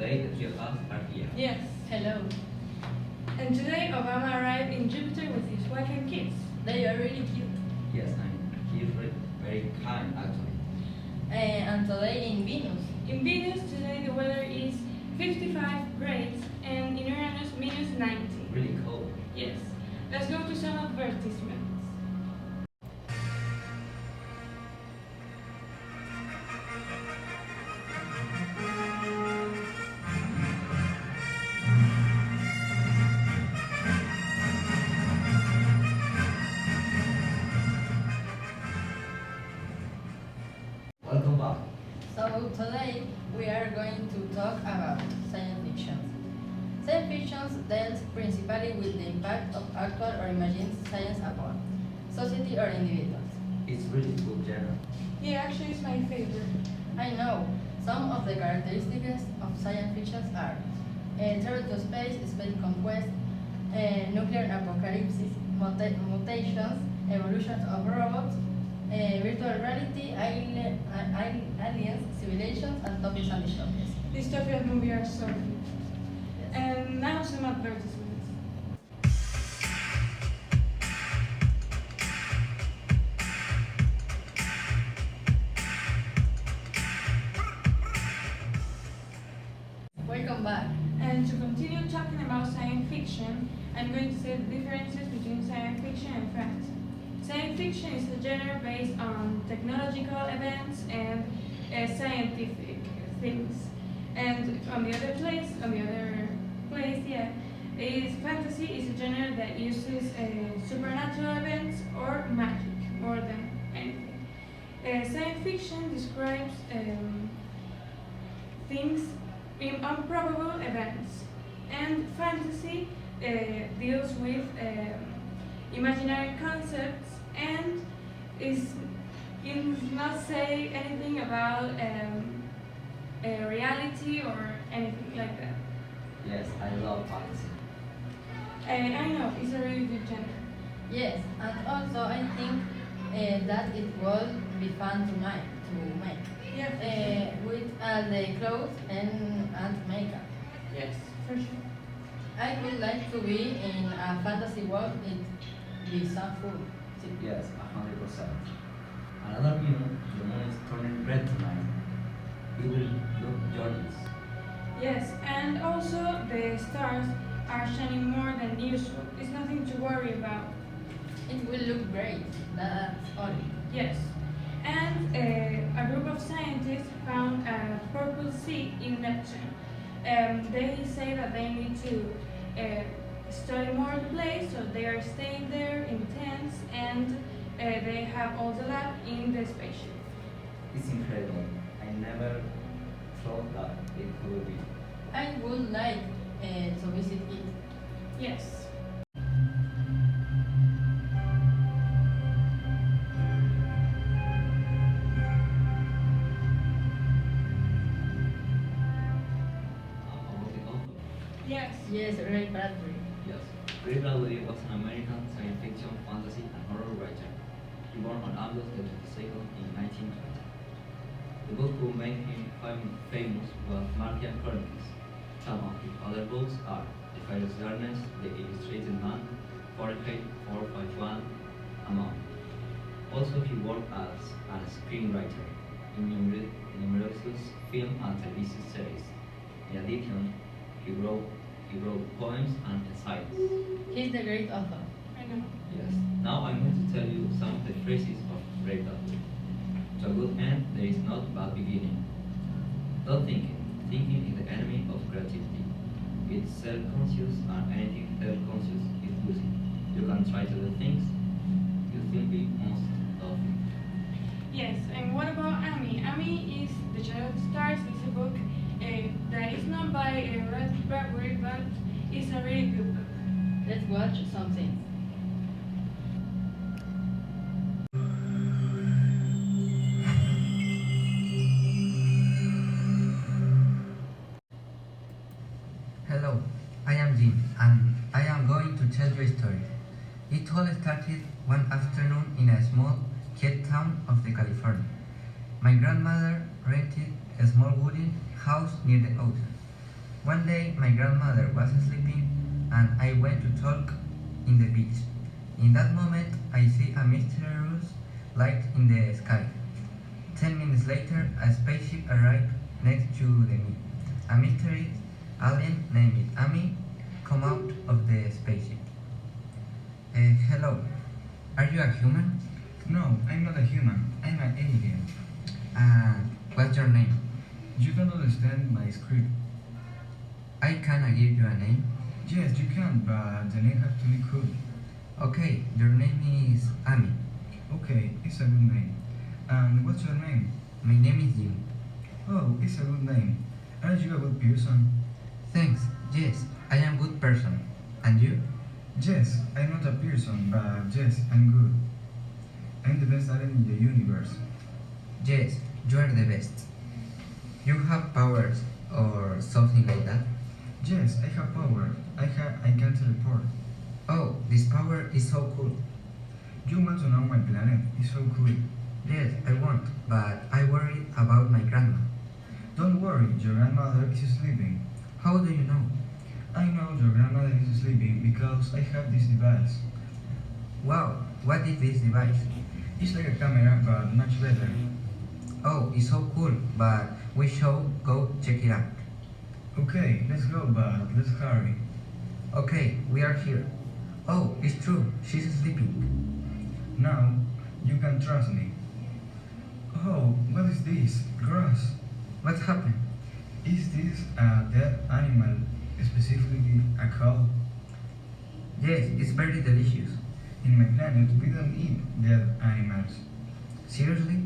Today the three of us are here. Yes. Hello. And today Obama arrived in Jupiter with his wife and kids. They are really cute. Yes, and he is very kind actually. And today in Venus. In Venus today the weather is 55 grades and in Uranus minus 90. Really cold. Yes. Let's go to some advertisements. Welcome back. So today we are going to talk about science fiction. Science fiction deals principally with the impact of actual or imagined science upon society or individuals. It's really good genre. Yeah, actually it's my favorite. I know some of the characteristics of science fiction are travel to space, space conquest, nuclear apocalypse, mutations, evolution of robots, virtual reality, aliens, civilizations, and topics and dystopias. Dystopian movies are so good. Yes. And now some advertisements. Welcome back. And to continue talking about science fiction, I'm going to say the differences between science fiction and fantasy. Science fiction is a genre based on technological events and scientific things. And on the other place, is fantasy is a genre that uses supernatural events or magic more than anything. Science fiction describes things in improbable events, and fantasy deals with imaginary concepts and it does not say anything about reality or anything like that. Yes, I love fantasy. I know, it's a really good genre. Yes, and also I think that it will be fun to make. Yeah, With the clothes and makeup. Yes. for sure. I would like to be in a fantasy world with the sun full. Yes, 100%. Another minute, the moon is turning red tonight. It will look gorgeous. Yes, and also the stars are shining more than usual. It's nothing to worry about. It will look great. That's all. Yes. And a group of scientists found a purple sea in Neptune. They say that they need to study more the place, so they are staying there in tents and they have all the lab in the spaceship. It's incredible. I never thought that it could be. I would like to visit it. Yes. About the author. Yes. Yes, Ray Bradbury. Yes. Ray Bradbury was an American science fiction, fantasy, and horror writer. He born on August the 22nd in 1920. The book who made him famous was Martian Chronicles. Some of his other books are The Fires Darkness, The Illustrated Man, Fahrenheit 451, among. Also, he worked as a screenwriter in numerous film and television series. In addition, he wrote poems and essays. He's the great author. I know. Yes. Now I'm going to tell you some of the phrases of Ray Bradbury. To a good end, there is not bad beginning. Don't think it. Thinking is the enemy of creativity. It's self-conscious, and anything self-conscious is losing. You can try to do things you simply must of it. Yes, and what about Amy? Amy is The Shadow of the Stars. It's a book that is not by Ray Bradbury, but it's a really good book. Let's watch something. Hello, I am Jim, and I am going to tell you a story. It all started one afternoon in a small quiet town of the California. My grandmother rented a small wooden house near the ocean. One day, my grandmother was sleeping, and I went to talk in the beach. In that moment, I see a mysterious light in the sky. 10 minutes later, a spaceship arrived next to me. A mysterious alien named Amy come out of the spaceship. Hello, are you a human? No, I'm not a human. I'm an alien. What's your name? You don't understand my script. I cannot give you a name. Yes, you can, but the name has to be cool. Okay, your name is Amy. Okay, it's a good name. And what's your name? My name is Jim. Oh, it's a good name. Are you a good person? Thanks. Yes, I am good person. And you? Yes, I'm not a person, but yes, I'm good. I'm the best alien in the universe. Yes, you are the best. You have powers or something like that? Yes, I have power. I can teleport. Oh, this power is so cool. You want to know my planet? It's so cool. Yes, I want, but I worry about my grandma. Don't worry, your grandmother is sleeping. How do you know? I know your grandmother is sleeping because I have this device. Wow, what is this device? It's like a camera, but much better. Oh, it's so cool, but we should go check it out. Okay, let's go, but let's hurry. Okay, we are here. Oh, it's true, she's sleeping. Now, you can trust me. Oh, what is this? Grass. What happened? Is this a dead animal, specifically a cow? Yes, it's very delicious. In my planet, we don't eat dead animals. Seriously?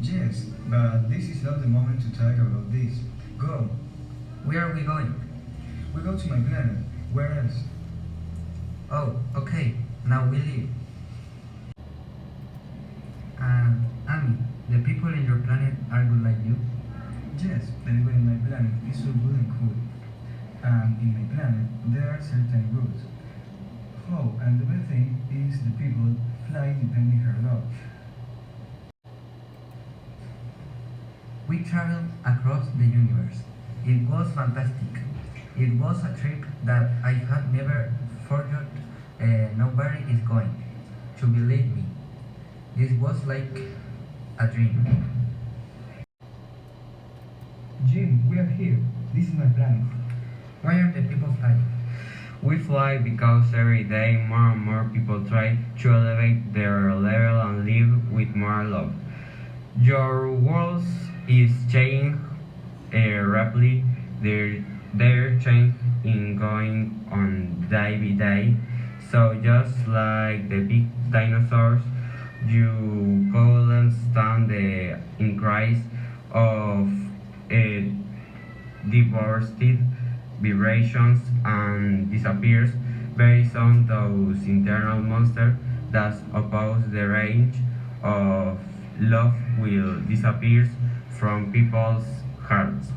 Yes, but this is not the moment to talk about this. Go. Where are we going? We go to my planet. Where else? Oh, okay, now we leave. Amy, the people in your planet are good like you? Yes, the people in my planet is so good and cool. And in my planet, there are certain rules. Oh, and the best thing is the people fly depending her love. We traveled across the universe. It was fantastic. It was a trip that I had never forgot. Nobody is going to believe me. This was like a dream. Jim, we are here. This is my planet. Why are the people flying? We fly because every day more and more people try to elevate their level and live with more love. Your world is changing rapidly. They're changing going on day by day. So just like the big dinosaurs, you couldn't stand the increase of devastated vibrations and disappears. Very soon those internal monsters that oppose the range of love will disappear from people's hearts.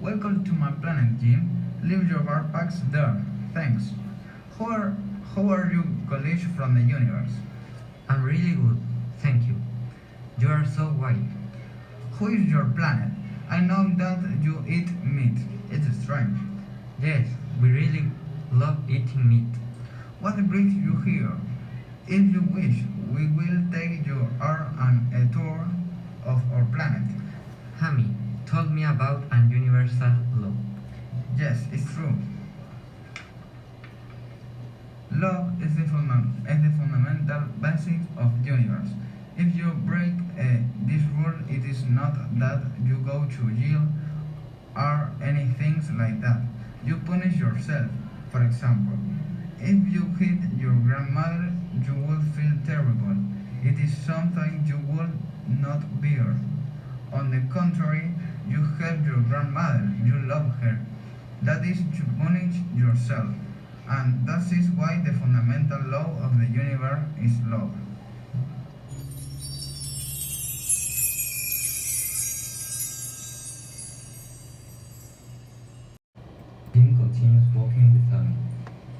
Welcome to my planet, Jim. Leave your backpacks there. Thanks. How are you, colleagues from the universe? I'm really good, thank you. You are so white. Who is your planet? I know that you eat meat. It's strange. Yes, we really love eating meat. What brings you here? If you wish, we will take you on a tour of our planet. Hami told me about an universal law. Yes, it's true. Love is the fundamental basic of the universe. If you break this rule, it is not that you go to jail or anything like that. You punish yourself. For example, if you hit your grandmother, you will feel terrible. It is something you will not bear. On the contrary, you help your grandmother, you love her. That is to punish yourself. And that is why the fundamental law of the universe is love. Jim continues walking with Amy,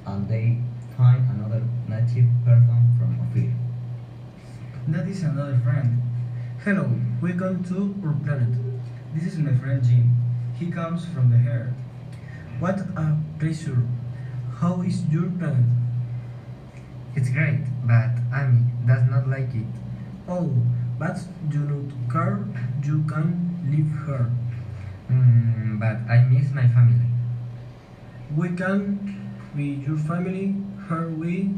and they find another native person from Ophir. that is another friend. Hello, welcome to our planet. This is my friend Jim. He comes from the Earth. What a pleasure. How is your planet? It's great, but Amy does not like it. Oh, but do not care. You can live here. But I miss my family. We can be your family. Here we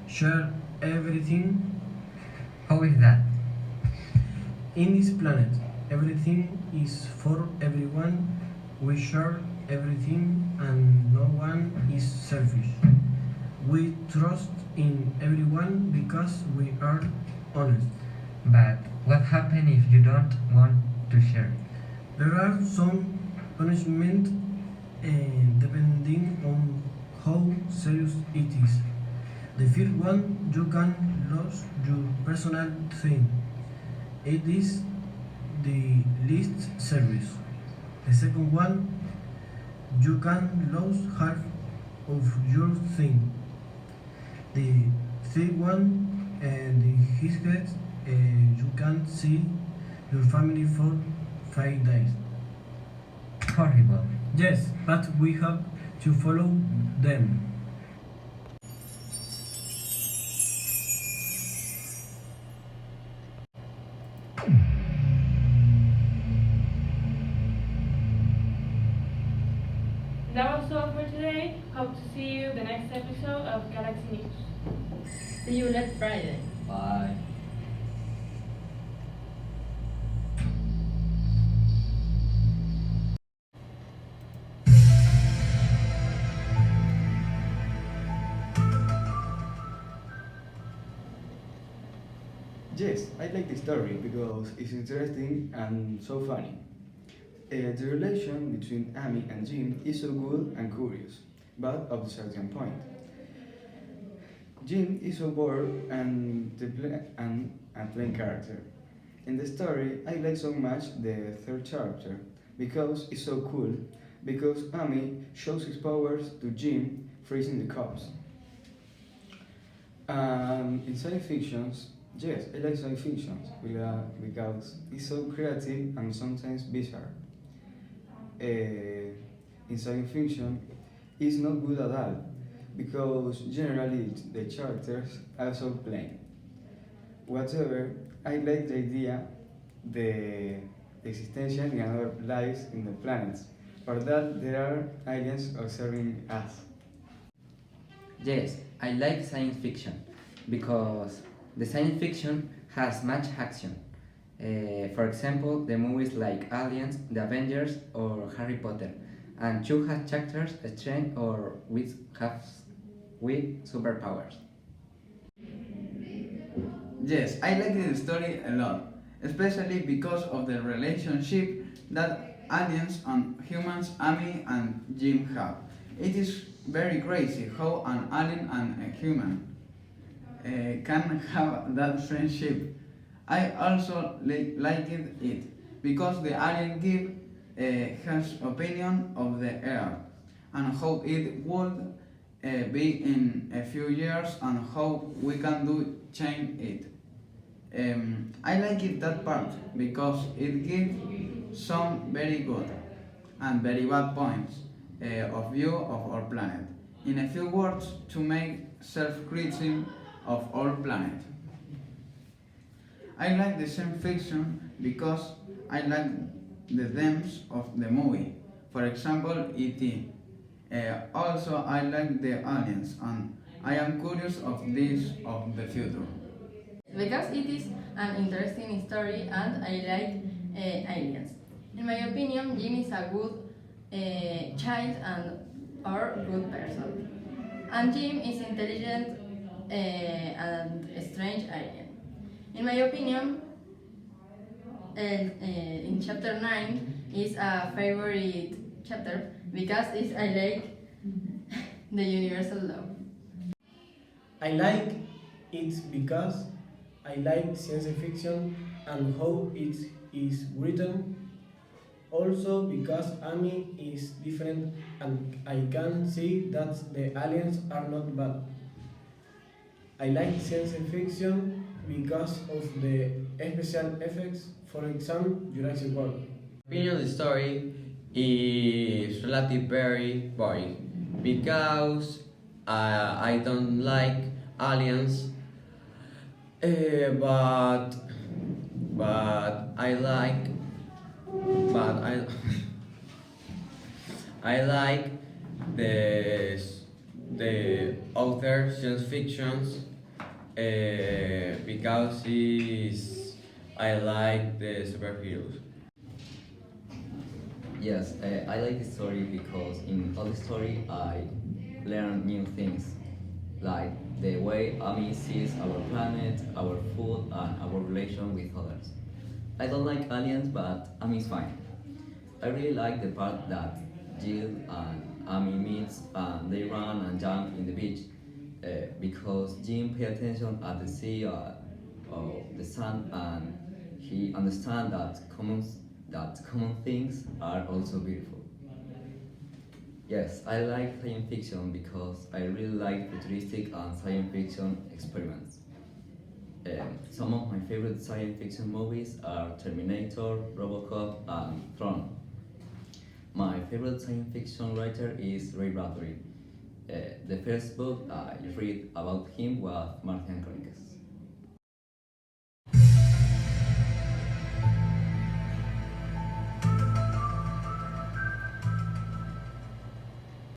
share everything. How is that? In this planet, everything is for everyone. We share everything and no one is selfish. We trust in everyone because we are honest. But what happens if you don't want to share? There are some punishment depending on how serious it is. The first one, you can lose your personal thing. It is the least serious. The second one, you can lose half of your thing. The third one, and his head, you can see your family for 5 days. Horrible. Yes, but we have to follow them. That was all for today. Hope to see you the next episode of Galaxy News. See you next Friday. Bye. Yes, I like the story because it's interesting and so funny. The relation between Amy and Jim is so good and curious, but of a certain point. Jim is so bored and a plain character. In the story, I like so much the third chapter because it's so cool. Because Amy shows his powers to Jim, freezing the cops. In science fictions, yes, I like science fictions because it's so creative and sometimes bizarre. In science fiction, it's not good at all because generally the characters are so plain. Whatever, I like the idea the existential in other lives in the planets. For that, there are aliens observing us. Yes, I like science fiction because the science fiction has much action. For example, the movies like Aliens, The Avengers, or Harry Potter, and two have characters strange or with superpowers. Yes, I like the story a lot, especially because of the relationship that aliens and humans, Amy and Jim have. It is very crazy how an alien and a human can have that friendship. I also liked it because the alien give his opinion of the Earth and how it would be in a few years and how we can do change it. I like it that part because it gives some very good and very bad points of view of our planet. In a few words, to make self-criticism of our planet. I like the science fiction because I like the themes of the movie. For example, E.T. Also, I like the aliens, and I am curious of this of the future. Because it is an interesting story and I like aliens. In my opinion, Jim is a good child and or good person. And Jim is intelligent and a strange alien. In my opinion, in chapter 9 is a favorite chapter because it's, I like the universal law. I like it because I like science fiction and how it is written. Also because Amy is different and I can see that the aliens are not bad. I like science fiction because of the special effects, for example, Jurassic World. Opinion of the story is relatively very boring because I don't like aliens, but I like but I I like the author science fictions because I like the superheroes. Yes, I like the story because in all the story I learn new things, like the way Ami sees our planet, our food, and our relation with others. I don't like aliens, but Ami is fine. I really like the part that Jill and Ami meets and they run and jump in the beach because Jim pay attention at the sea or the sun and he understands that common things are also beautiful. Yes, I like science fiction because I really like futuristic and science fiction experiments. Some of my favorite science fiction movies are Terminator, Robocop, and Tron. My favorite science fiction writer is Ray Bradbury. The first book I read about him was Martian Chronicles.